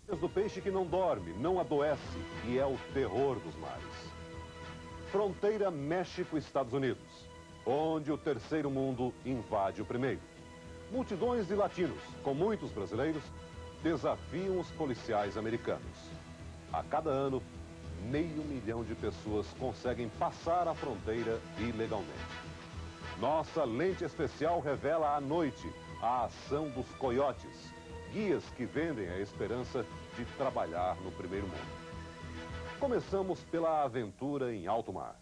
Do peixe que não dorme, não adoece e é o terror dos mares. Fronteira México-Estados Unidos, onde o terceiro mundo invade o primeiro. Multidões de latinos, com muitos brasileiros, desafiam os policiais americanos. A cada ano, 500 mil de pessoas conseguem passar a fronteira ilegalmente. Nossa lente especial revela à noite a ação dos coiotes, guias que vendem a esperança de trabalhar no primeiro mundo. Começamos pela aventura em alto mar.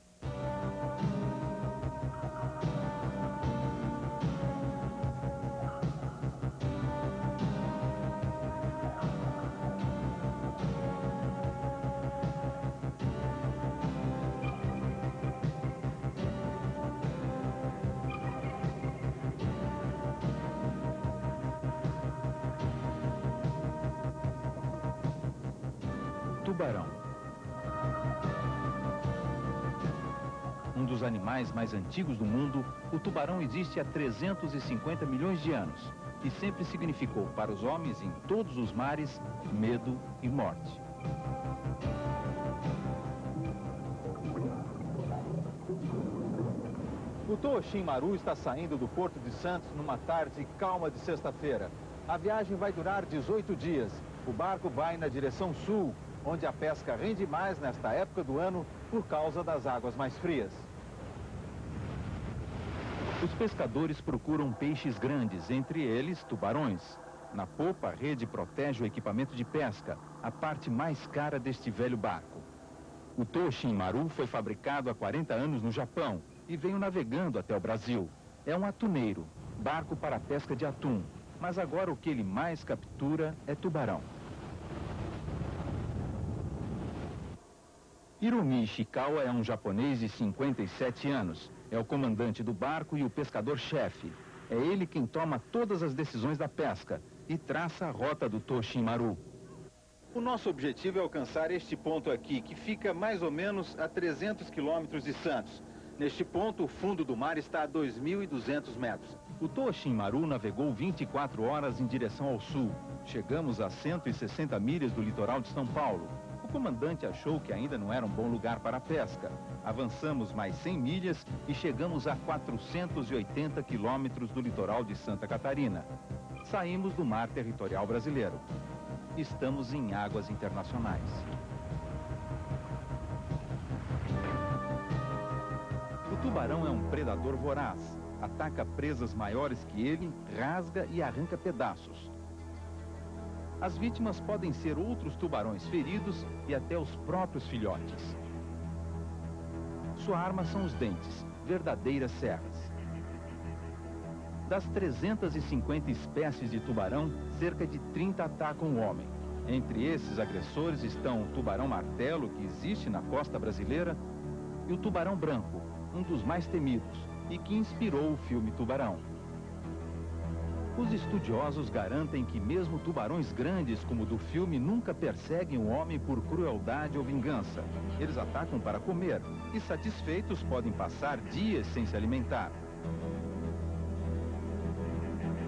Tubarão. Um dos animais mais antigos do mundo, o tubarão existe há 350 milhões de anos e sempre significou para os homens em todos os mares medo e morte. O Toa Shin Maru está saindo do Porto de Santos numa tarde calma de sexta-feira. A viagem vai durar 18 dias. O barco vai na direção sul, onde a pesca rende mais nesta época do ano por causa das águas mais frias. Os pescadores procuram peixes grandes, entre eles tubarões. Na popa, a rede protege o equipamento de pesca, a parte mais cara deste velho barco. O Toa Shin Maru foi fabricado há 40 anos no Japão e veio navegando até o Brasil. É um atuneiro, barco para a pesca de atum, mas agora o que ele mais captura é tubarão. Hirumi Ishikawa é um japonês de 57 anos. É o comandante do barco e o pescador-chefe. É ele quem toma todas as decisões da pesca e traça a rota do Toa Shin Maru. O nosso objetivo é alcançar este ponto aqui, que fica mais ou menos a 300 quilômetros de Santos. Neste ponto, o fundo do mar está a 2.200 metros. O Toa Shin Maru navegou 24 horas em direção ao sul. Chegamos a 160 milhas do litoral de São Paulo. O comandante achou que ainda não era um bom lugar para a pesca. Avançamos mais 100 milhas e chegamos a 480 quilômetros do litoral de Santa Catarina. Saímos do mar territorial brasileiro. Estamos em águas internacionais. O tubarão é um predador voraz. Ataca presas maiores que ele, rasga e arranca pedaços. As vítimas podem ser outros tubarões feridos e até os próprios filhotes. Sua arma são os dentes, verdadeiras serras. Das 350 espécies de tubarão, cerca de 30 atacam o homem. Entre esses agressores estão o tubarão-martelo, que existe na costa brasileira, e o tubarão branco, um dos mais temidos, e que inspirou o filme Tubarão. Os estudiosos garantem que mesmo tubarões grandes como o do filme nunca perseguem o homem por crueldade ou vingança. Eles atacam para comer e, satisfeitos, podem passar dias sem se alimentar.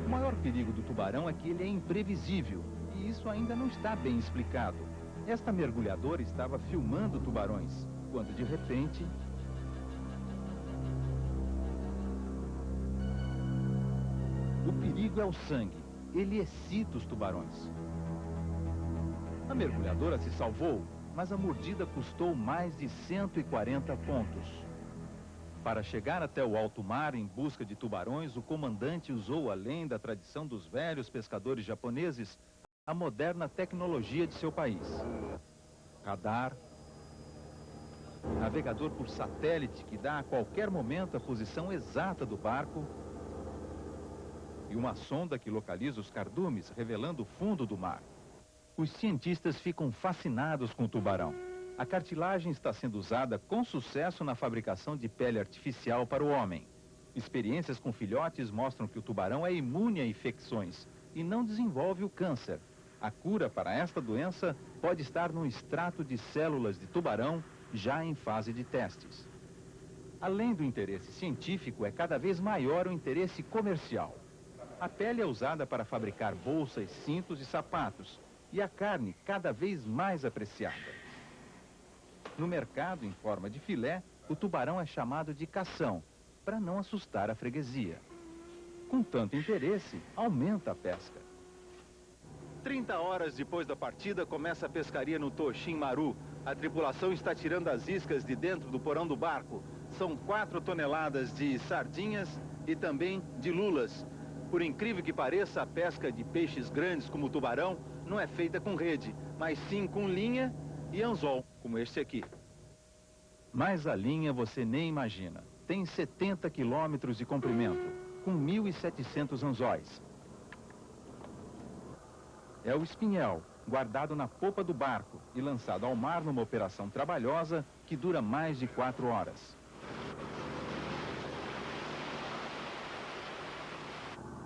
O maior perigo do tubarão é que ele é imprevisível e isso ainda não está bem explicado. Esta mergulhadora estava filmando tubarões, quando de repente... O perigo é o sangue. Ele excita os tubarões. A mergulhadora se salvou, mas a mordida custou mais de 140 pontos. Para chegar até o alto mar em busca de tubarões, o comandante usou, além da tradição dos velhos pescadores japoneses, a moderna tecnologia de seu país. Radar, navegador por satélite que dá a qualquer momento a posição exata do barco, e uma sonda que localiza os cardumes, revelando o fundo do mar. Os cientistas ficam fascinados com o tubarão. A cartilagem está sendo usada com sucesso na fabricação de pele artificial para o homem. Experiências com filhotes mostram que o tubarão é imune a infecções e não desenvolve o câncer. A cura para esta doença pode estar num extrato de células de tubarão já em fase de testes. Além do interesse científico, é cada vez maior o interesse comercial. A pele é usada para fabricar bolsas, cintos e sapatos. e a carne cada vez mais apreciada. No mercado, em forma de filé, o tubarão é chamado de cação, para não assustar a freguesia. Com tanto interesse, aumenta a pesca. 30 horas depois da partida, começa a pescaria no Toshin Maru. A tripulação está tirando as iscas de dentro do porão do barco. São 4 toneladas de sardinhas e também de lulas. Por incrível que pareça, a pesca de peixes grandes como o tubarão não é feita com rede, mas sim com linha e anzol, como este aqui. Mas a linha você nem imagina. Tem 70 quilômetros de comprimento, com 1.700 anzóis. É o espinhel, guardado na popa do barco e lançado ao mar numa operação trabalhosa que dura mais de 4 horas.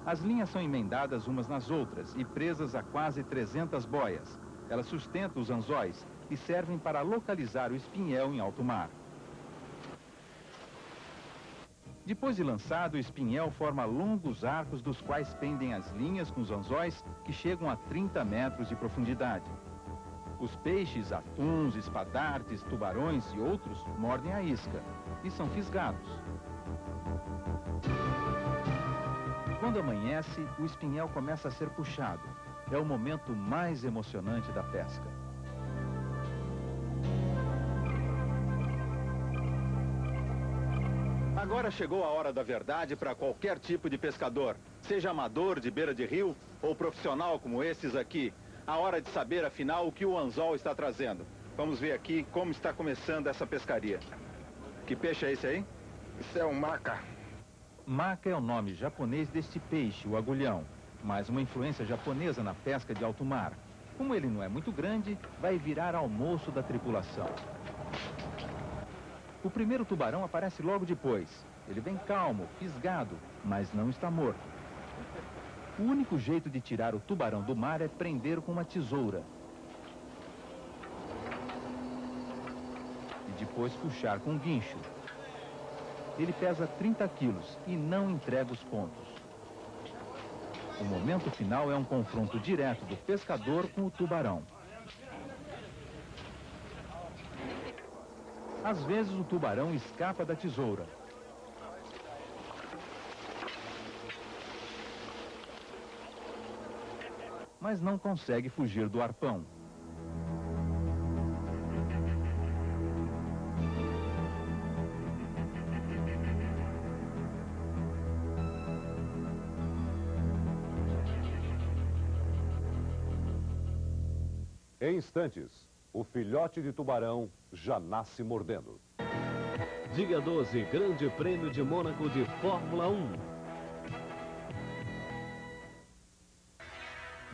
As linhas são emendadas umas nas outras e presas a quase 300 boias. Elas sustentam os anzóis e servem para localizar o espinhel em alto mar. Depois de lançado, o espinhel forma longos arcos dos quais pendem as linhas com os anzóis que chegam a 30 metros de profundidade. Os peixes, atuns, espadartes, tubarões e outros mordem a isca e são fisgados. Quando amanhece, o espinhel começa a ser puxado. É o momento mais emocionante da pesca. Agora chegou a hora da verdade para qualquer tipo de pescador, seja amador de beira de rio ou profissional como esses aqui. A hora de saber, afinal, o que o anzol está trazendo. Vamos ver aqui como está começando essa pescaria. Que peixe é esse aí? Isso é um maca. Maca é o nome japonês deste peixe, o agulhão, mas uma influência japonesa na pesca de alto mar. Como ele não é muito grande, vai virar almoço da tripulação. O primeiro tubarão aparece logo depois. Ele vem calmo, fisgado, mas não está morto. O único jeito de tirar o tubarão do mar é prender com uma tesoura. E depois puxar com um guincho. Ele pesa 30 quilos e não entrega os pontos. O momento final é um confronto direto do pescador com o tubarão. Às vezes o tubarão escapa da tesoura. Mas não consegue fugir do arpão. Em instantes, o filhote de tubarão já nasce mordendo. Dia 12, Grande Prêmio de Mônaco de Fórmula 1.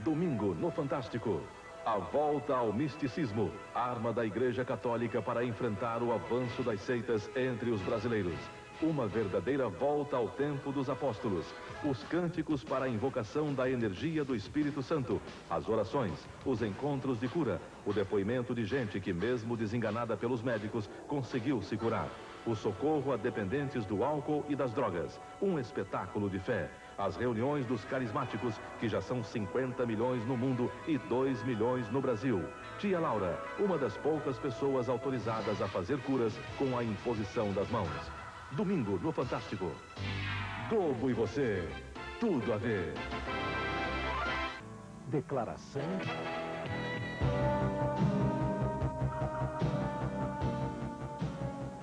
Domingo no Fantástico. A volta ao misticismo, arma da Igreja Católica para enfrentar o avanço das seitas entre os brasileiros. Uma verdadeira volta ao tempo dos apóstolos. Os cânticos para a invocação da energia do Espírito Santo. As orações, os encontros de cura. O depoimento de gente que, mesmo desenganada pelos médicos, conseguiu se curar. O socorro a dependentes do álcool e das drogas. Um espetáculo de fé. As reuniões dos carismáticos, que já são 50 milhões no mundo e 2 milhões no Brasil. Tia Laura, uma das poucas pessoas autorizadas a fazer curas com a imposição das mãos. Domingo no Fantástico. Globo e você, tudo a ver. Declaração.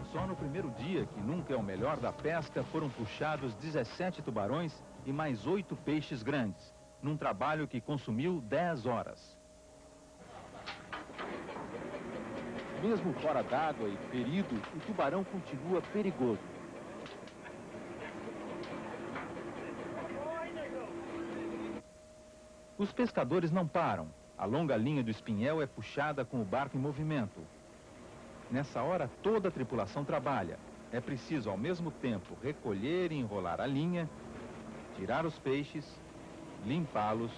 Só no primeiro dia, que nunca é o melhor da pesca, foram puxados 17 tubarões e mais 8 peixes grandes, num trabalho que consumiu 10 horas. Mesmo fora d'água e ferido, o tubarão continua perigoso. Os pescadores não param. A longa linha do espinhel é puxada com o barco em movimento. Nessa hora, toda a tripulação trabalha. É preciso, ao mesmo tempo, recolher e enrolar a linha, tirar os peixes, limpá-los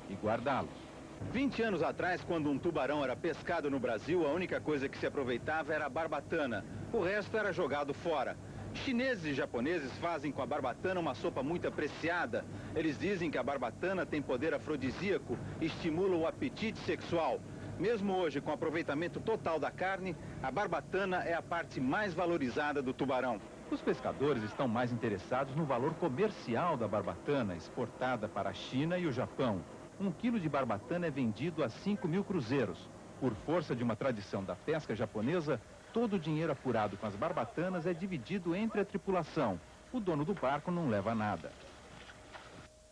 e guardá-los. 20 anos atrás, quando um tubarão era pescado no Brasil, a única coisa que se aproveitava era a barbatana. O resto era jogado fora. Chineses e japoneses fazem com a barbatana uma sopa muito apreciada. Eles dizem que a barbatana tem poder afrodisíaco e estimula o apetite sexual. Mesmo hoje, com aproveitamento total da carne, a barbatana é a parte mais valorizada do tubarão. Os pescadores estão mais interessados no valor comercial da barbatana, exportada para a China e o Japão. 1 quilo de barbatana é vendido a 5.000 cruzeiros. Por força de uma tradição da pesca japonesa, todo o dinheiro apurado com as barbatanas é dividido entre a tripulação. O dono do barco não leva nada.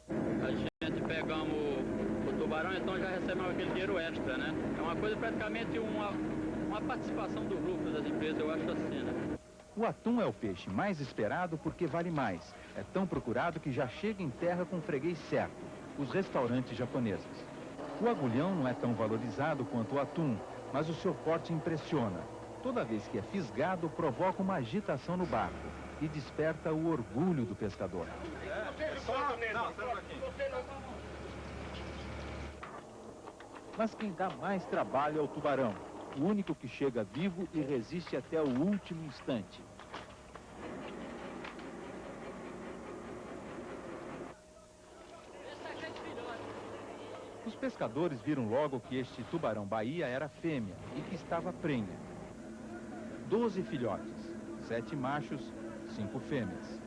A gente pegamos o tubarão, então já recebemos aquele dinheiro extra, né? É uma coisa praticamente uma participação do lucro das empresas, eu acho assim, né? O atum é o peixe mais esperado porque vale mais. É tão procurado que já chega em terra com o freguês certo, os restaurantes japoneses. O agulhão não é tão valorizado quanto o atum, mas o seu porte impressiona. Toda vez que é fisgado, provoca uma agitação no barco e desperta o orgulho do pescador. Mas quem dá mais trabalho é o tubarão, o único que chega vivo e resiste até o último instante. Os pescadores viram logo que este tubarão-baía era fêmea e que estava prenha. 12 filhotes, 7 machos, 5 fêmeas.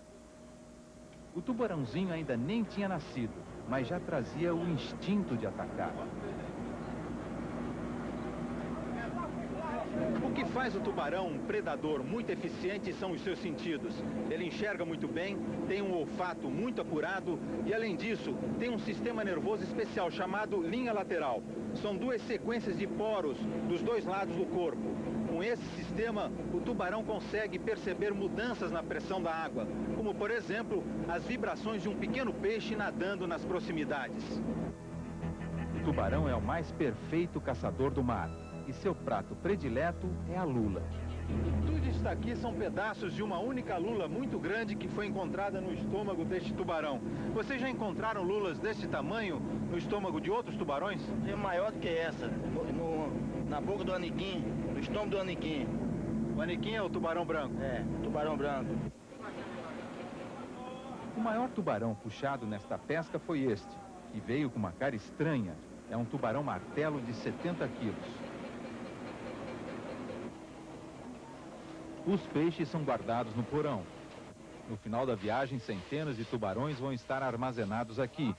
O tubarãozinho ainda nem tinha nascido, mas já trazia o instinto de atacar. O que faz o tubarão um predador muito eficiente são os seus sentidos. Ele enxerga muito bem, tem um olfato muito apurado e, além disso, tem um sistema nervoso especial chamado linha lateral. São 2 sequências de poros dos 2 lados do corpo. Com esse sistema, o tubarão consegue perceber mudanças na pressão da água, como, por exemplo, as vibrações de um pequeno peixe nadando nas proximidades. O tubarão é o mais perfeito caçador do mar. E seu prato predileto é a lula. Tudo isso aqui são pedaços de uma única lula muito grande que foi encontrada no estômago deste tubarão. Vocês já encontraram lulas desse tamanho no estômago de outros tubarões? É maior do que essa, na boca do aniquim, no estômago do aniquim. O aniquim é o tubarão branco? É, tubarão branco. O maior tubarão puxado nesta pesca foi este, que veio com uma cara estranha. É um tubarão martelo de 70 quilos. Os peixes são guardados no porão. No final da viagem, centenas de tubarões vão estar armazenados aqui.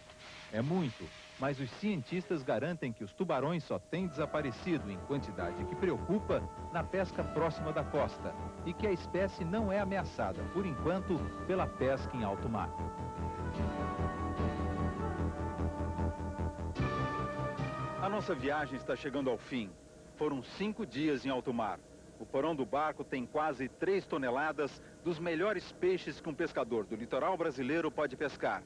É muito, mas os cientistas garantem que os tubarões só têm desaparecido em quantidade que preocupa na pesca próxima da costa e que a espécie não é ameaçada, por enquanto, pela pesca em alto mar. A nossa viagem está chegando ao fim. Foram 5 dias em alto mar. O porão do barco tem quase 3 toneladas dos melhores peixes que um pescador do litoral brasileiro pode pescar.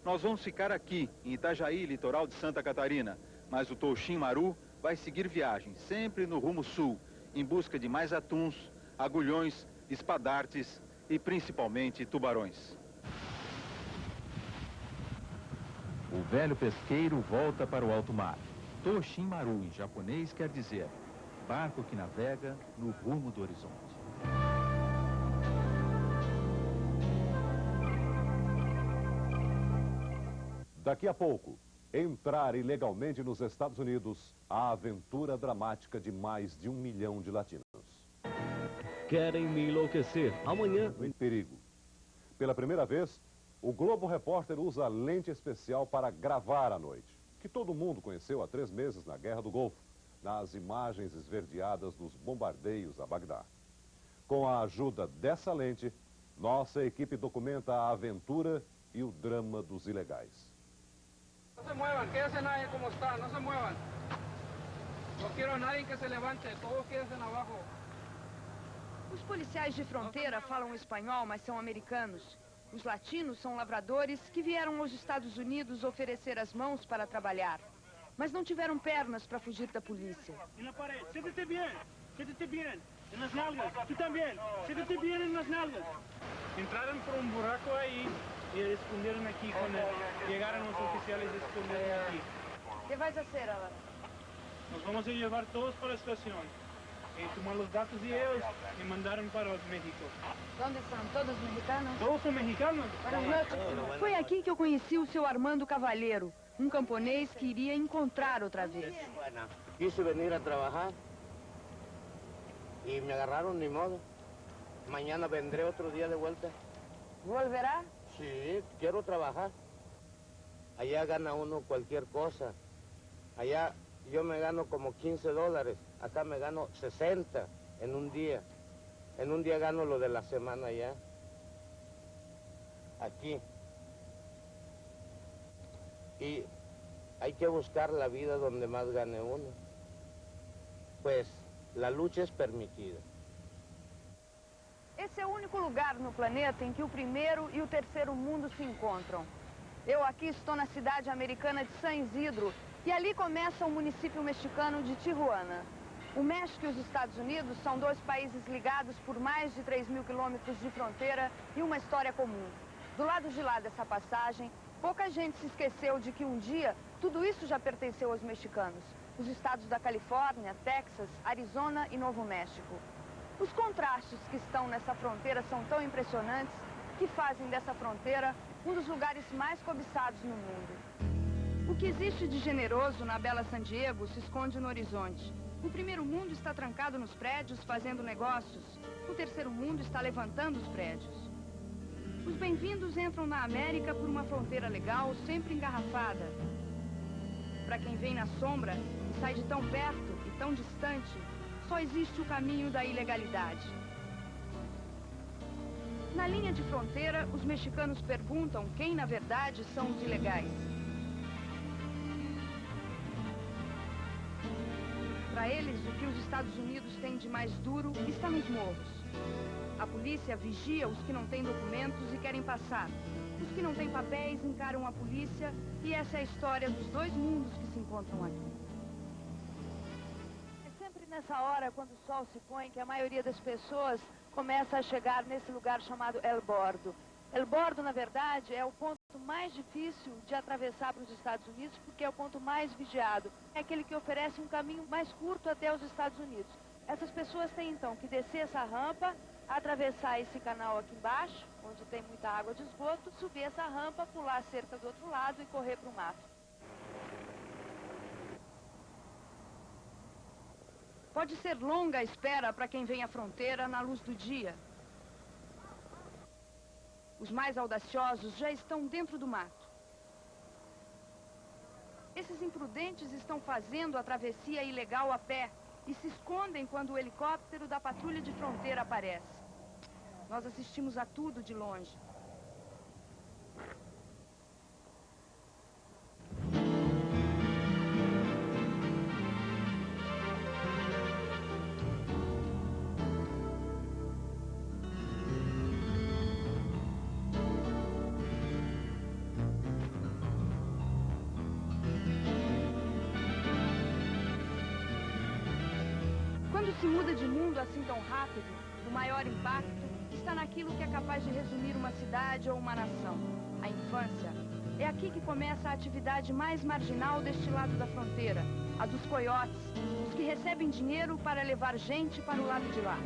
Nós vamos ficar aqui, em Itajaí, litoral de Santa Catarina. Mas o Touxim Maru vai seguir viagem, sempre no rumo sul, em busca de mais atuns, agulhões, espadartes e principalmente tubarões. O velho pesqueiro volta para o alto mar. Touxim Maru, em japonês, quer dizer barco que navega no rumo do horizonte. Daqui a pouco, entrar ilegalmente nos Estados Unidos, a aventura dramática de mais de 1 milhão de latinos. Querem me enlouquecer. Amanhã... Em perigo. Pela primeira vez, o Globo Repórter usa lente especial para gravar a noite, que todo mundo conheceu há 3 meses na Guerra do Golfo, nas imagens esverdeadas dos bombardeios a Bagdá. Com a ajuda dessa lente, nossa equipe documenta a aventura e o drama dos ilegais. Não se muevam, quédense nadie como está, não se muevam. Não quero nadie que se levante, todos quédense abaixo. Os policiais de fronteira falam espanhol, mas são americanos. Os latinos são lavradores que vieram aos Estados Unidos oferecer as mãos para trabalhar. Mas não tiveram pernas para fugir da polícia. Na parede, sente-te bem, nas nalgas, tu também, sente-te bem nas nalgas. Entraram por um buraco aí e esconderam aqui, quando chegaram os oficiais esconderam aqui. O que vais fazer agora? Nos vamos a levar todos para a estação. tomar os dados e eles me mandaram para o México. Onde são? Todos mexicanos? Todos são mexicanos? Foi aqui que eu conheci o seu Armando Cavalheiro, um camponês que iria encontrar outra vez. Quise venir a trabajar y me agarraron, ni modo. Mañana vendré otro día de vuelta. Volverá? Sí, quiero trabajar. Allá gana uno cualquier cosa. Allá yo me gano como $15. Acá me gano 60 en un día. En un día gano lo de la semana allá. Aquí. Y hay que buscar la vida donde más gane uno. Pues la lucha es permitida. Esse é o único lugar no planeta em que o primeiro e o terceiro mundo se encontram. Eu aqui estou na cidade americana de San Isidro e ali começa o município mexicano de Tijuana. O México e os Estados Unidos são dois países ligados por mais de 3.000 quilômetros de fronteira e uma história comum. Do lado de lá dessa passagem, pouca gente se esqueceu de que um dia tudo isso já pertenceu aos mexicanos. Os estados da Califórnia, Texas, Arizona e Novo México. Os contrastes que estão nessa fronteira são tão impressionantes que fazem dessa fronteira um dos lugares mais cobiçados no mundo. O que existe de generoso na bela San Diego se esconde no horizonte. O primeiro mundo está trancado nos prédios fazendo negócios. O terceiro mundo está levantando os prédios. Os bem-vindos entram na América por uma fronteira legal, sempre engarrafada. Para quem vem na sombra e sai de tão perto e tão distante, só existe o caminho da ilegalidade. Na linha de fronteira, os mexicanos perguntam quem, na verdade, são os ilegais. Para eles, o que os Estados Unidos têm de mais duro está nos morros. A polícia vigia os que não têm documentos e querem passar. Os que não têm papéis encaram a polícia e essa é a história dos dois mundos que se encontram aqui. Nessa hora, quando o sol se põe, que a maioria das pessoas começa a chegar nesse lugar chamado El Bordo. El Bordo, na verdade, é o ponto mais difícil de atravessar para os Estados Unidos, porque é o ponto mais vigiado. É aquele que oferece um caminho mais curto até os Estados Unidos. Essas pessoas têm, então, que descer essa rampa, atravessar esse canal aqui embaixo, onde tem muita água de esgoto, subir essa rampa, pular a cerca do outro lado e correr para o mato. Pode ser longa a espera para quem vem à fronteira na luz do dia. Os mais audaciosos já estão dentro do mato. Esses imprudentes estão fazendo a travessia ilegal a pé e se escondem quando o helicóptero da patrulha de fronteira aparece. Nós assistimos a tudo de longe. Quando se muda de mundo assim tão rápido, o maior impacto está naquilo que é capaz de resumir uma cidade ou uma nação, a infância. É aqui que começa a atividade mais marginal deste lado da fronteira, a dos coiotes, os que recebem dinheiro para levar gente para o lado de lá.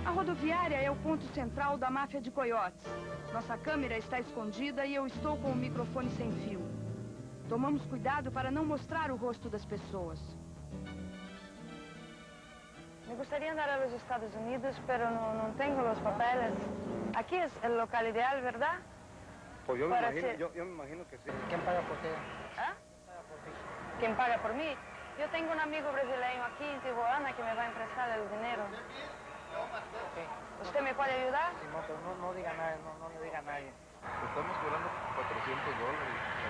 A rodoviária é o ponto central da máfia de coiotes. Nossa câmera está escondida e eu estou com o microfone sem fio. Tomamos cuidado para não mostrar o rosto das pessoas. Me gustaría andar a los Estados Unidos, pero no tengo los papeles. Aquí es el local ideal, ¿verdad? Pues yo me imagino que sí. ¿Quién paga por qué? ¿Ah? ¿Quién paga por mí? Yo tengo un amigo brasileño aquí en Tijuana que me va a emprestar el dinero. Okay. ¿Usted me puede ayudar? Sí, no, pero no diga nada, no le diga a nadie. Estamos cobrando $400.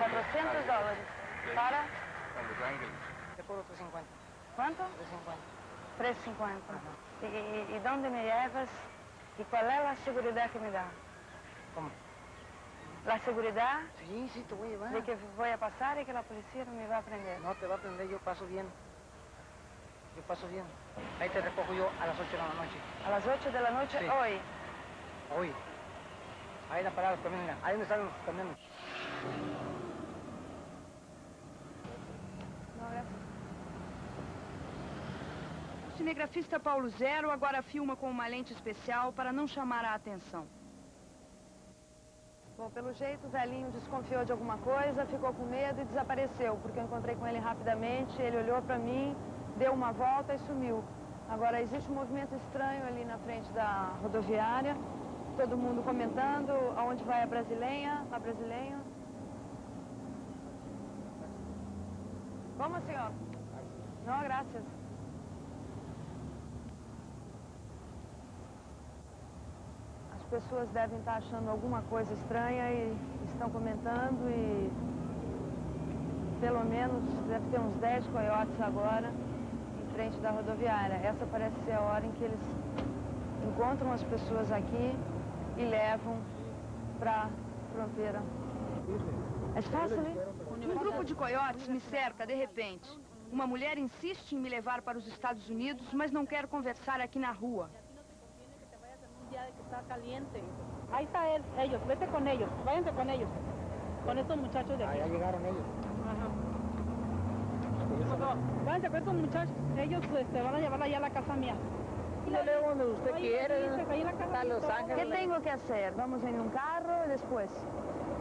$400. ¿Para? A Los Ángeles. Te cobro 350. ¿Cuánto? 350. 3.50. ¿Y dónde me llevas? ¿Y cuál es la seguridad que me da? ¿Cómo? La seguridad Sí, te voy a llevar. de que voy a pasar y que la policía no me va a prender. No te va a prender, yo paso bien. Ahí te recojo yo a las 8 de la noche. ¿A las 8 de la noche? Sí. Hoy. Hoy. Ahí la parada los camiones, mira. Ahí donde están los camiones. No, gracias. Os cinegrafista Paulo Zero agora filma com uma lente especial para não chamar a atenção. Bom, pelo jeito o velhinho desconfiou de alguma coisa, ficou com medo e desapareceu, porque eu encontrei com ele rapidamente, ele olhou para mim, deu uma volta e sumiu. Agora, existe um movimento estranho ali na frente da rodoviária, todo mundo comentando aonde vai a brasileira. Como, senhor? Não, graças. As pessoas devem estar achando alguma coisa estranha e estão comentando e pelo menos deve ter uns 10 coiotes agora em frente da rodoviária. Essa parece ser a hora em que eles encontram as pessoas aqui e levam para a fronteira. É fácil, né? Um grupo de coiotes me cerca de repente. Uma mulher insiste em me levar para os Estados Unidos, mas não quer conversar aqui na rua. Ahí está él, ellos, vete con ellos, váyanse con ellos, con estos muchachos de aquí. Ya llegaron ellos. Ajá. Váyanse con estos muchachos, ellos van a llevarla allá a la casa mía. Dile donde usted quiere, a Los Ángeles. ¿Qué tengo que hacer? ¿Vamos en un carro y después?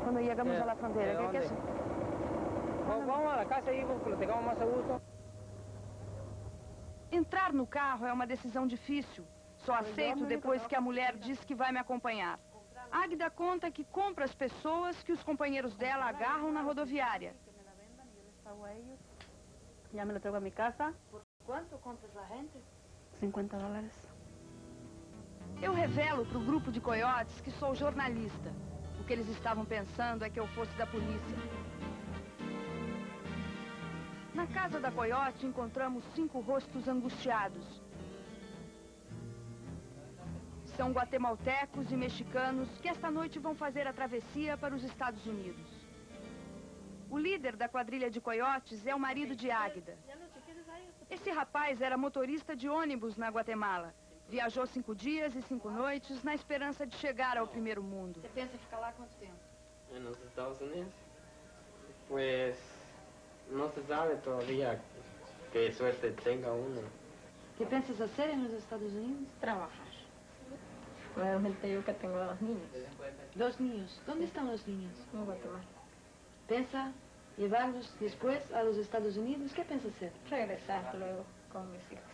Cuando llegamos a la frontera, ¿qué hay que hacer? Vamos a la casa y platicamos más a gusto. Entrar no carro é uma decisão difícil. Só aceito depois que a mulher diz que vai me acompanhar. Águida conta que compra as pessoas que os companheiros dela agarram na rodoviária. Ya me lo traigo a mi casa. Quanto compras a gente? $50. Eu revelo para o grupo de coiotes que sou jornalista. O que eles estavam pensando é que eu fosse da polícia. Na casa da coiote encontramos 5 rostos angustiados. São guatemaltecos e mexicanos que esta noite vão fazer a travessia para os Estados Unidos. O líder da quadrilha de coiotes é o marido de Águida. Esse rapaz era motorista de ônibus na Guatemala. Viajou 5 dias e 5 noites na esperança de chegar ao primeiro mundo. Você pensa ficar lá quanto tempo? Nos Estados Unidos. Pues no se sabe todavía qué suerte tenga uno. ¿Qué piensas hacer en los Estados Unidos? Trabajar. Realmente yo que tengo 2 niños. 2 niños. ¿Dónde están los niños? En Guatemala. ¿Piensa llevarlos después a los Estados Unidos? ¿Qué piensa hacer? Regresar luego con mis hijos.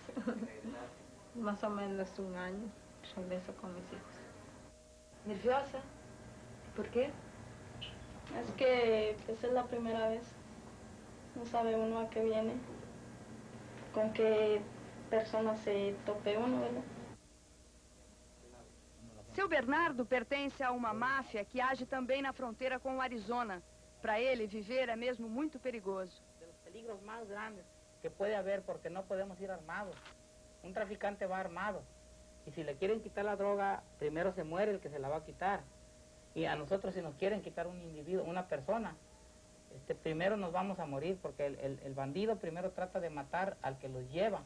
Más o menos 1 año regreso con mis hijos. ¿Nerviosa? ¿Por qué? Es que pues, es la primera vez. No sabe uno a qué viene. Con qué persona se tope uno, ¿verdad? Seu Bernardo pertence a uma máfia que age também na fronteira com o Arizona. Para ele, viver é mesmo muito perigoso. De los peligros más grandes que puede haber, porque no podemos ir armados. Un traficante va armado. Y si le quieren quitar la droga, primero se muere el que se la va a quitar. Y a nosotros, si nos quieren quitar un individuo, una persona, primero nos vamos a morir, porque el bandido primero trata de matar al que los lleva,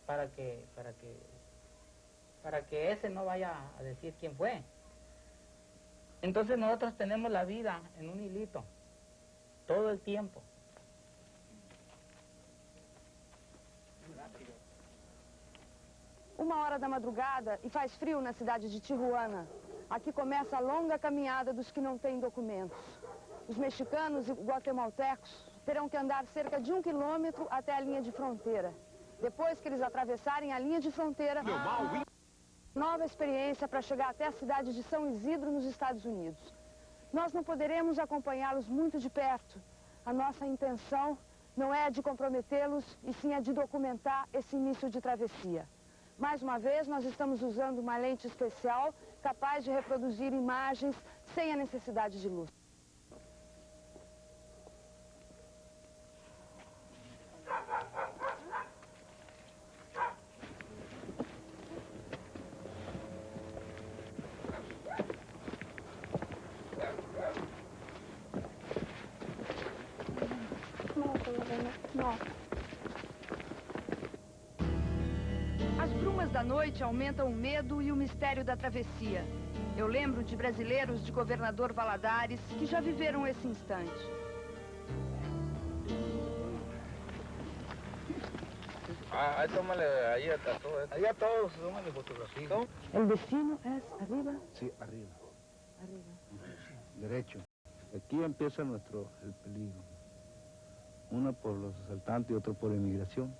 para que ese no vaya a decir quién fue. Entonces nosotros tenemos la vida en un hilito, todo el tiempo. 1h da madrugada e faz frio na cidade de Tijuana. Aqui começa a longa caminhada dos que não têm documentos. Os mexicanos e guatemaltecos terão que andar cerca de 1 quilômetro até a linha de fronteira. Depois que eles atravessarem a linha de fronteira, nova experiência para chegar até a cidade de São Isidro, nos Estados Unidos. Nós não poderemos acompanhá-los muito de perto. A nossa intenção não é a de comprometê-los, e sim a de documentar esse início de travessia. Mais uma vez, nós estamos usando uma lente especial capaz de reproduzir imagens sem a necessidade de luz. As brumas da noite aumentam o medo e o mistério da travessia. Eu lembro de brasileiros de Governador Valadares que já viveram esse instante. Ahí tómale, ahí a todos. Ahí a todos, tómale fotografía. El destino es arriba. Sí, arriba. Derecho. Aquí empieza el peligro. Una por los asaltantes y otro por inmigración.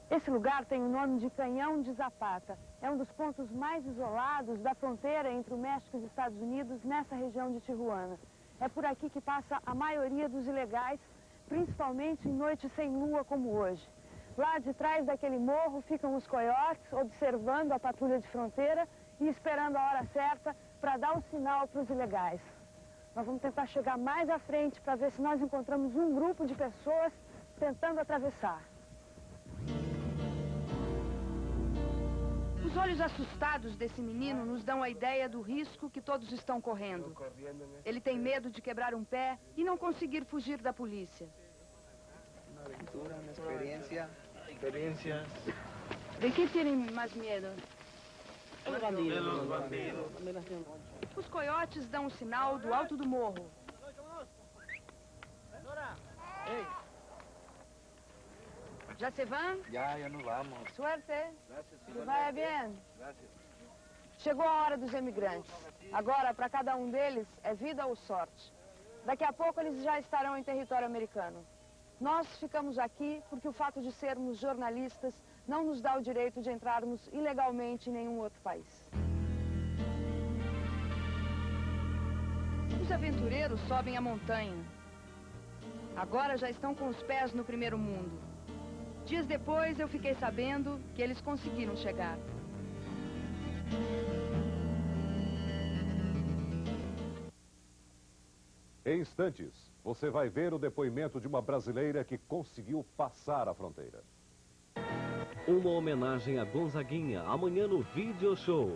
Esse lugar tem o nome de Canhão de Zapata. É um dos pontos mais isolados da fronteira entre o México e os Estados Unidos, nessa região de Tijuana. É por aqui que passa a maioria dos ilegais, principalmente em noites sem lua como hoje. Lá de trás daquele morro ficam os coiotes, observando a patrulha de fronteira e esperando a hora certa para dar o sinal para os ilegais. Nós vamos tentar chegar mais à frente para ver se nós encontramos um grupo de pessoas tentando atravessar. Os olhos assustados desse menino nos dão a ideia do risco que todos estão correndo. Ele tem medo de quebrar um pé e não conseguir fugir da polícia. Uma aventura, uma experiência. Experiências. De que tem mais medo? Los bandidos. Os coiotes dão o sinal do alto do morro. Já se vão? Já nos vamos. Suerte. Gracias. Que vai bem. Gracias. Chegou a hora dos emigrantes. Agora, para cada um deles, é vida ou sorte. Daqui a pouco eles já estarão em território americano. Nós ficamos aqui porque o fato de sermos jornalistas não nos dá o direito de entrarmos ilegalmente em nenhum outro país. Os aventureiros sobem a montanha. Agora já estão com os pés no primeiro mundo. Dias depois eu fiquei sabendo que eles conseguiram chegar. Em instantes, você vai ver o depoimento de uma brasileira que conseguiu passar a fronteira. Uma homenagem a Gonzaguinha, amanhã no Video Show.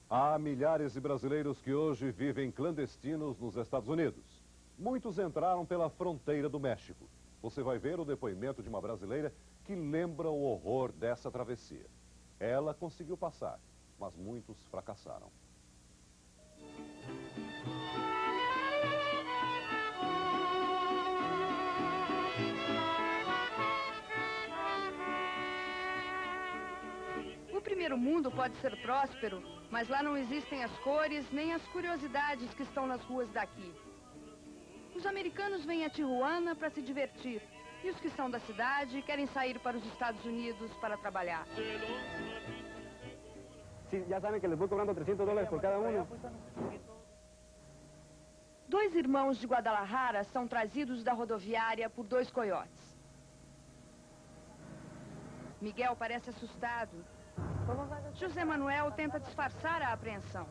Há milhares de brasileiros que hoje vivem clandestinos nos Estados Unidos. Muitos entraram pela fronteira do México. Você vai ver o depoimento de uma brasileira que lembra o horror dessa travessia. Ela conseguiu passar, mas muitos fracassaram. O primeiro mundo pode ser próspero, mas lá não existem as cores nem as curiosidades que estão nas ruas daqui. Os americanos vêm a Tijuana para se divertir, e os que são da cidade querem sair para os Estados Unidos para trabalhar. Sí, ya saben que les voy cobrando $300 por cada uno. Dois irmãos de Guadalajara são trazidos da rodoviária por dois coiotes. Miguel parece assustado. José Manuel tenta disfarçar a apreensão.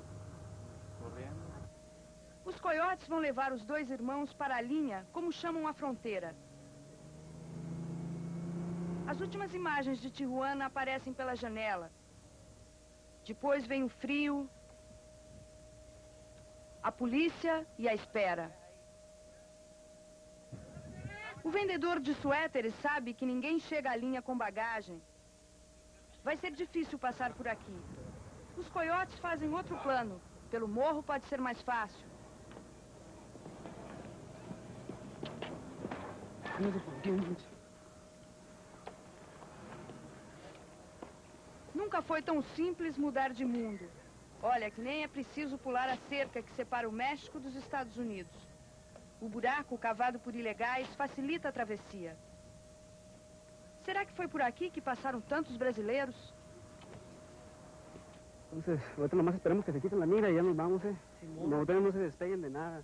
Os coiotes vão levar os dois irmãos para a linha, como chamam a fronteira. As últimas imagens de Tijuana aparecem pela janela. Depois vem o frio, a polícia e a espera. O vendedor de suéteres sabe que ninguém chega à linha com bagagem. Vai ser difícil passar por aqui. Os coiotes fazem outro plano. Pelo morro pode ser mais fácil. Nunca foi tão simples mudar de mundo. Olha, que nem é preciso pular a cerca que separa o México dos Estados Unidos. O buraco cavado por ilegais facilita a travessia. Será que foi por aqui que passaram tantos brasileiros? Entonces, ahorita nomás esperamos que se quiten la mira y ya nos vamos, ¿eh? No, ustedes no se despeguen de nada.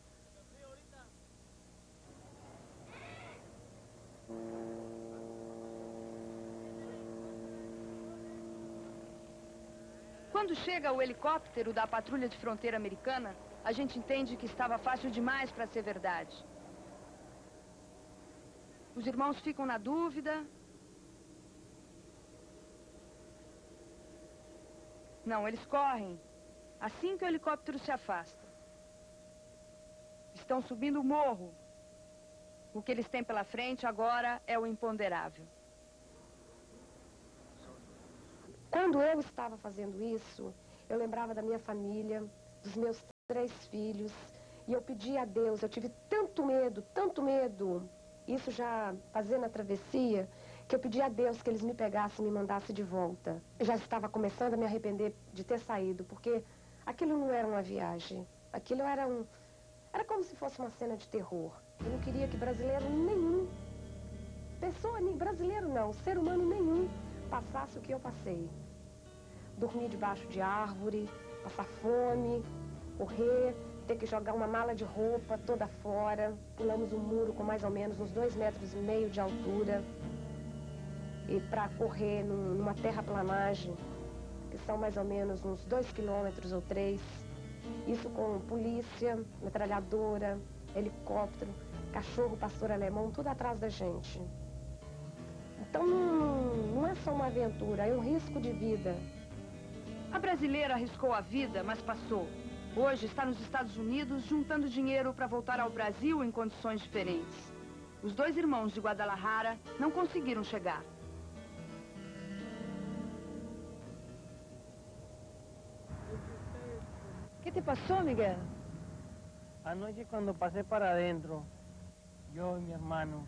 Quando chega o helicóptero da patrulha de fronteira americana, a gente entende que estava fácil demais para ser verdade. Os irmãos ficam na dúvida. Não, eles correm assim que o helicóptero se afasta. Estão subindo o morro. O que eles têm pela frente agora é o imponderável. Quando eu estava fazendo isso, eu lembrava da minha família, dos meus 3 filhos, e eu pedia a Deus, eu tive tanto medo, isso já fazendo a travessia, que eu pedi a Deus que eles me pegassem e me mandassem de volta. Eu já estava começando a me arrepender de ter saído, porque aquilo não era uma viagem, aquilo era como se fosse uma cena de terror. Eu não queria que brasileiro nenhum, brasileiro não, ser humano nenhum, passasse o que eu passei. Dormir debaixo de árvore, passar fome, correr, ter que jogar uma mala de roupa toda fora. Pulamos um muro com mais ou menos uns 2,5 metros de altura. E para correr numa terraplanagem, que são mais ou menos uns 2 quilômetros ou 3. Isso com polícia, metralhadora, helicóptero, cachorro, pastor alemão, tudo atrás da gente. Então não é só uma aventura, é um risco de vida. A brasileira arriscou a vida, mas passou. Hoje está nos Estados Unidos juntando dinheiro para voltar ao Brasil em condições diferentes. Os 2 irmãos de Guadalajara não conseguiram chegar. O que te passou, Miguel? Anoche cuando pasé para adentro, yo y mi hermano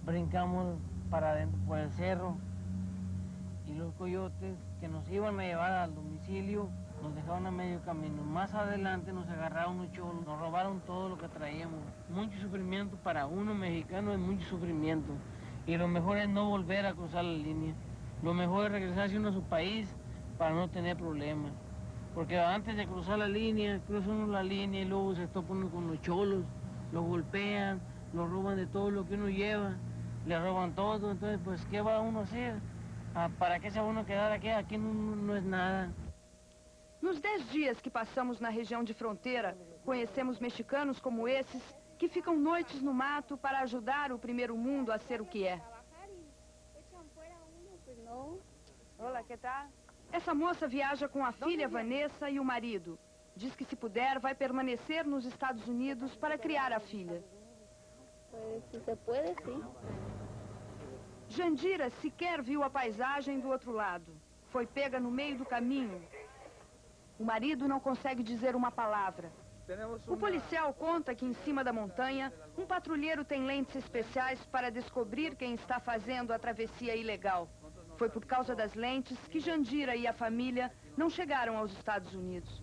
brincamos para adentro por el cerro y los coyotes que nos iban a llevar al domicilio nos dejaron a medio camino. Más adelante nos agarraron unos cholos, nos robaron todo lo que traíamos. Mucho sufrimiento para uno mexicano, es mucho sufrimiento. Y lo mejor es no volver a cruzar la línea. Lo mejor es regresarse uno a su país para no tener problemas. Porque antes de cruzar la línea, cruza uno la línea y luego se topa uno con los cholos, los golpean, los roban de todo lo que uno lleva, le roban todo. Entonces, pues, ¿qué va uno a hacer? ¿Para qué se va uno a quedar aquí? Aquí no es nada. Nos 10 dias que passamos na região de fronteira, conhecemos mexicanos como esses que ficam noites no mato para ajudar o primeiro mundo a ser o que é. Olá, que tal? Essa moça viaja com a filha Vanessa e o marido. Diz que se puder vai permanecer nos Estados Unidos para criar a filha. Se se puede, sim. Jandira sequer viu a paisagem do outro lado. Foi pega no meio do caminho. O marido não consegue dizer uma palavra. O policial conta que em cima da montanha, um patrulheiro tem lentes especiais para descobrir quem está fazendo a travessia ilegal. Foi por causa das lentes que Jandira e a família não chegaram aos Estados Unidos.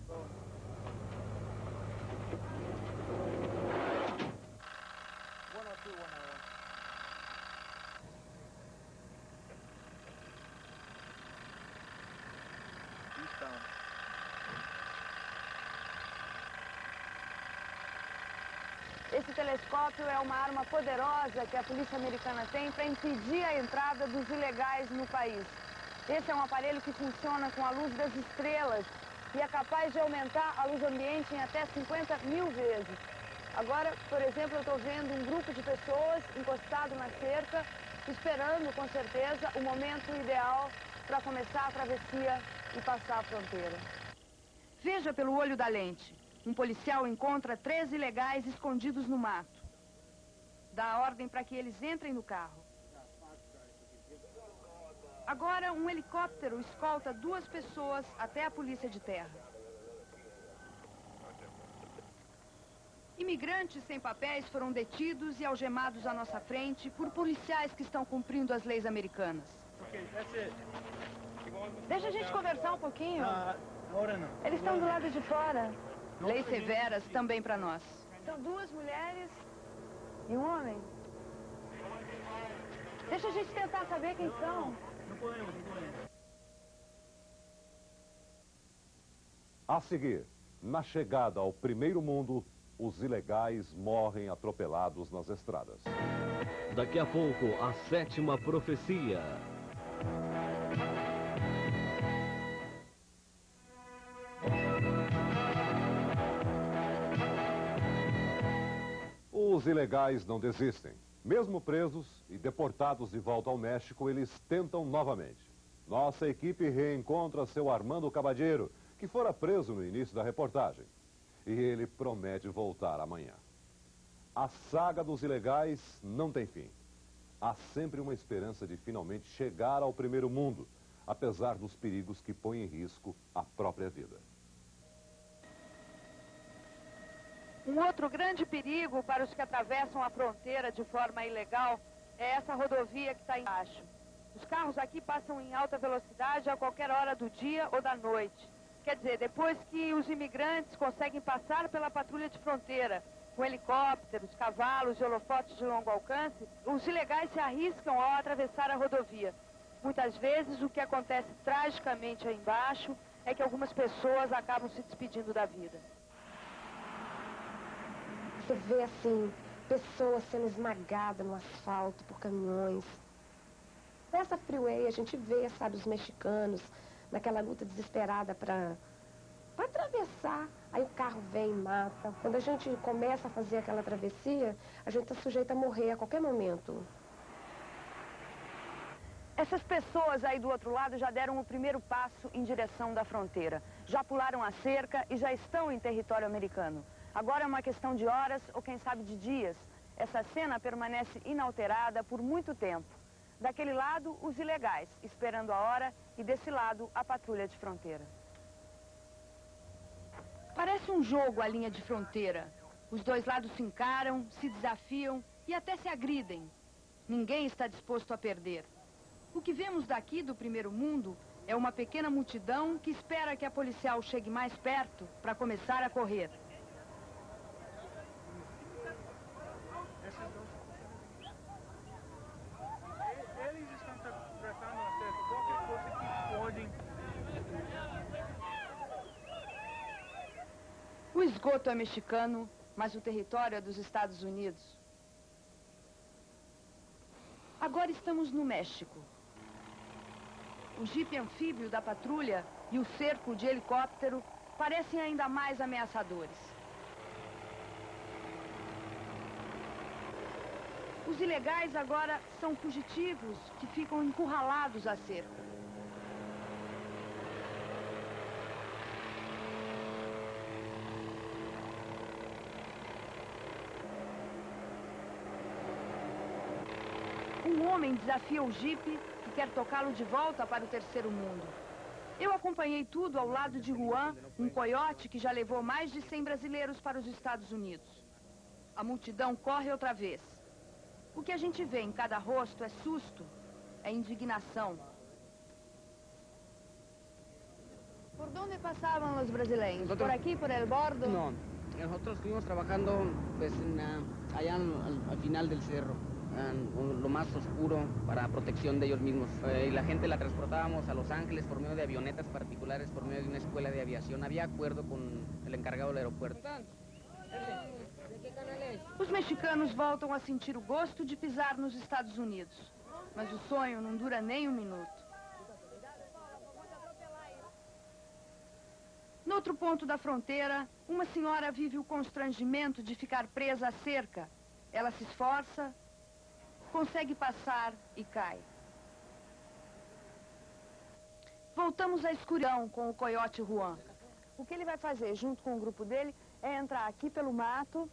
Esse telescópio é uma arma poderosa que a polícia americana tem para impedir a entrada dos ilegais no país. Esse é um aparelho que funciona com a luz das estrelas e é capaz de aumentar a luz ambiente em até 50.000 vezes. Agora, por exemplo, eu estou vendo um grupo de pessoas encostado na cerca, esperando, com certeza, o momento ideal para começar a travessia e passar a fronteira. Veja pelo olho da lente. Um policial encontra 3 ilegais escondidos no mato. Dá a ordem para que eles entrem no carro. Agora, um helicóptero escolta 2 pessoas até a polícia de terra. Imigrantes sem papéis foram detidos e algemados à nossa frente por policiais que estão cumprindo as leis americanas. Deixa a gente conversar um pouquinho. Agora não. Eles estão do lado de fora. Leis severas também para nós. São 2 mulheres e um homem. Deixa a gente tentar saber quem são. Não podemos. A seguir, na chegada ao primeiro mundo, os ilegais morrem atropelados nas estradas. Daqui a pouco, a 7ª profecia. Os ilegais não desistem. Mesmo presos e deportados de volta ao México, eles tentam novamente. Nossa equipe reencontra seu Armando Cabadeiro, que fora preso no início da reportagem. E ele promete voltar amanhã. A saga dos ilegais não tem fim. Há sempre uma esperança de finalmente chegar ao primeiro mundo, apesar dos perigos que põem em risco a própria vida. Um outro grande perigo para os que atravessam a fronteira de forma ilegal é essa rodovia que está embaixo. Os carros aqui passam em alta velocidade a qualquer hora do dia ou da noite. Quer dizer, depois que os imigrantes conseguem passar pela patrulha de fronteira, com helicópteros, cavalos e holofotes de longo alcance, os ilegais se arriscam ao atravessar a rodovia. Muitas vezes, o que acontece tragicamente aí embaixo é que algumas pessoas acabam se despedindo da vida. Você vê, assim, pessoas sendo esmagadas no asfalto por caminhões. Nessa freeway, a gente vê, sabe, os mexicanos naquela luta desesperada para atravessar. Aí o carro vem e mata. Quando a gente começa a fazer aquela travessia, a gente está sujeito a morrer a qualquer momento. Essas pessoas aí do outro lado já deram o primeiro passo em direção da fronteira. Já pularam a cerca e já estão em território americano. Agora é uma questão de horas ou quem sabe de dias. Essa cena permanece inalterada por muito tempo. Daquele lado, os ilegais, esperando a hora, e desse lado, a patrulha de fronteira. Parece um jogo a linha de fronteira. Os dois lados se encaram, se desafiam e até se agridem. Ninguém está disposto a perder. O que vemos daqui do primeiro mundo é uma pequena multidão que espera que a policial chegue mais perto para começar a correr. Eles estão tratando até qualquer coisa que podem. O esgoto é mexicano, mas o território é dos Estados Unidos. Agora estamos no México. O jipe anfíbio da patrulha e o cerco de helicóptero parecem ainda mais ameaçadores. Os ilegais agora são fugitivos que ficam encurralados à cerca. Um homem desafia o jipe e quer tocá-lo de volta para o terceiro mundo. Eu acompanhei tudo ao lado de Juan, um coiote que já levou mais de 100 brasileiros para os Estados Unidos. A multidão corre outra vez. O que a gente vê em cada rosto é susto, é indignação. ¿Por dónde pasaban los brasileños? ¿Por aquí, por el bordo? No, nosotros estuvimos trabajando pues, allá al final del cerro, en lo más oscuro para protección de ellos mismos. Y la gente la transportábamos a Los Ángeles por medio de avionetas particulares, por medio de una escuela de aviación. Había acuerdo con el encargado del aeropuerto. Os mexicanos voltam a sentir o gosto de pisar nos Estados Unidos. Mas o sonho não dura nem um minuto. No outro ponto da fronteira, uma senhora vive o constrangimento de ficar presa à cerca. Ela se esforça, consegue passar e cai. Voltamos à escuridão com o coiote Juan. O que ele vai fazer junto com o grupo dele é entrar aqui pelo mato,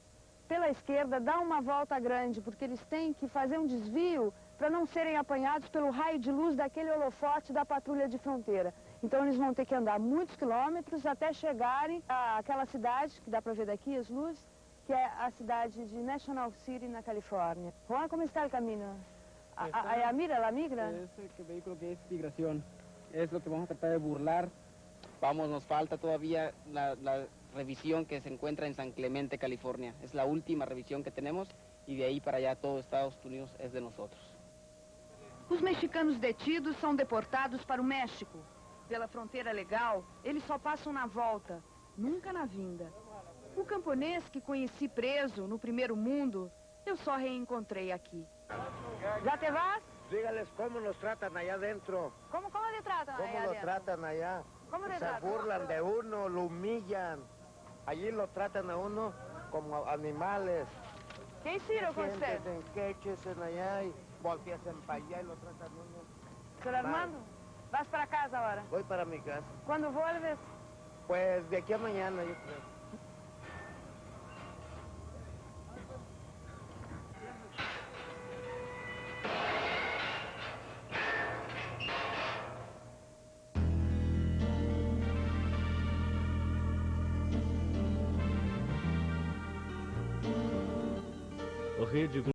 pela esquerda, dar uma volta grande, porque eles têm que fazer um desvio para não serem apanhados pelo raio de luz daquele holofote da patrulha de fronteira. Então eles vão ter que andar muitos quilômetros até chegarem àquela cidade, que dá para ver daqui as luzes, que é a cidade de National City, na Califórnia. Juan, como está o caminho? ¿Allá mira, la migra? Es el vehículo que es migración. Es lo que vamos a tratar de burlar. Vamos, nos falta todavía la revisión que se encuentra en San Clemente, California. Es la última revisión que tenemos y de ahí para allá todo Estados Unidos es de nosotros. Os mexicanos detidos são deportados para o México. Pela fronteira legal, eles só passam na volta, nunca na vinda. O camponês que conheci preso no primeiro mundo, eu só reencontrei aqui. Já te vas? Dígales cómo nos tratan allá adentro. ¿Cómo te tratan ¿Cómo allá lo adentro? tratan allá? ¿Cómo te Se tratan? burlan de uno, lo humillan. Allí lo tratan a uno como animales. ¿Qué hicieron con usted? Siéntese en queches en allá y volteas para allá y lo tratan a uno. Sr. Armando, vas para casa agora? Voy para mi casa. Quando vuelves? Pues de aquí a mañana, yo creo. Rede